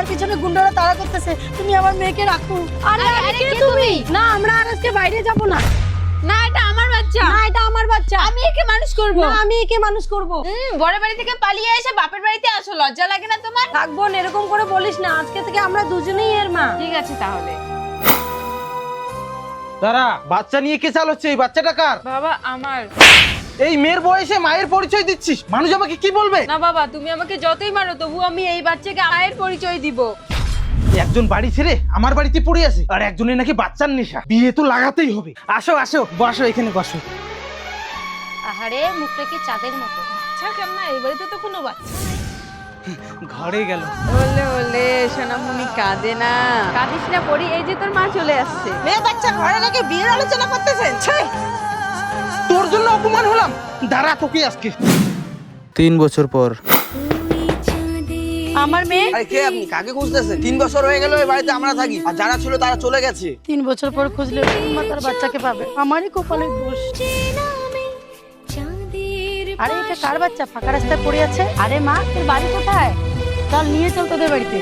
আমার পিছনে গুন্ডারা তাড়া করতেছে, তুমি আমার মেয়েকে রাখো। আরে কে তুমি? না, আমরা আর আজকে বাইরে যাব না। না এটা আমার বাচ্চা। না, এটা আমার বাচ্চা, আমি একে মানুষ করব। না, আমি একে মানুষ করব। বড় বাড়ি থেকে পালিয়ে এসে বাপের বাড়িতে আসো, লজ্জা লাগে না তোমার? থাকবো না, এরকম করে বলিস না, আজকে থেকে আমরা দুজনেই এর মা। ঠিক আছে তাহলে। দাঁড়া, বাচ্চা নিয়ে কে চালাচ্ছে? এই বাচ্চাটা কার? বাবা আমার। এই মেয়ের বয়সে মায়ের পরিচয় দিচ্ছিস, মানুষ আমাকে কি বলবে? না বাবা, তুমি আমাকে যতই মারো তবু আমি এই বাচ্চাকে মায়ের পরিচয় দিব। একজন বাড়ি ছেড়ে আমার বাড়িতে পড়ে আছে, আর একজনের নাকি বাচ্চার নেশা। বিয়ে তো লাগাতেই হবে। আসো আসো, বসো এখানে বসো। আহারে মুখটা কি চাঁদের মতো। আচ্ছা কেন না, এই বাড়িতে তো কোনো বাচ্চা। ঘরে গেল। ওলে ওলে সোনামণি কাঁদে না, কাঁদিস না পড়ি, এই যে তোর মা চলে আসছে। মেয়ে বাচ্চা ঘরে রেখে বিয়ের আলোচনা করতেছেন? তোর জন্য অপমান হলাম, দাঁড়া তোকে আজকে। 3 বছর পর আমার মেয়ে। আরে কে আপনি? কাকে খুঁজতেছেন? 3 বছর হয়ে গেল এই বাড়িতে আমরা থাকি, আর যারা ছিল তারা চলে গেছে। 3 বছর পর খুঁজলে মা তার বাচ্চাকে পাবে, আমারই কপালের দোষ। আরে এটা কার বাচ্চা ফাঁকা রাস্তায় পড়ে আছে? আরে মা, তোর বাড়ি কোথায়? চল নিয়ে চল তোদের বাড়িতে।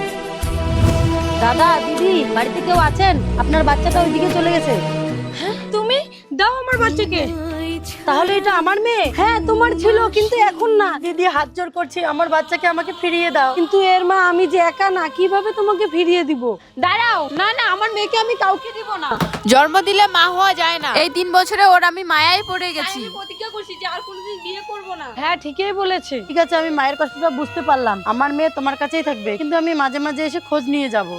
দাদা দিদি, বাড়িতে কেউ আছেন? আপনার বাচ্চাটা ওইদিকে চলে গেছে। তুমি দাও আমার বাচ্চাকে। তাহলে এটা আমার মেয়ে? হ্যাঁ তোমার ছিল, কিন্তু এখন না। দিদি হাত জোড় করছি, আমার বাচ্চাকে আমাকে ফিরিয়ে দাও। কিন্তু এর মা আমি যে একা না, কিভাবে তোমাকে ফিরিয়ে দিব? দাঁড়াও, না না, আমার মেয়েকে আমি কাউকে দিব না। জন্ম দিলে মা হওয়া যায় না। এই 3 বছরে ওর আমি মায়ায় পড়ে গেছি। আমি প্রতিজ্ঞা করছি যে আর কোনোদিন বিয়ে করব না। হ্যাঁ ঠিকই বলেছে। ঠিক আছে, আমি মায়ের কষ্টটা বুঝতে পারলাম। আমার মেয়ে তোমার কাছেই থাকবে, কিন্তু আমি মাঝে মাঝে এসে খোঁজ নিয়ে যাব।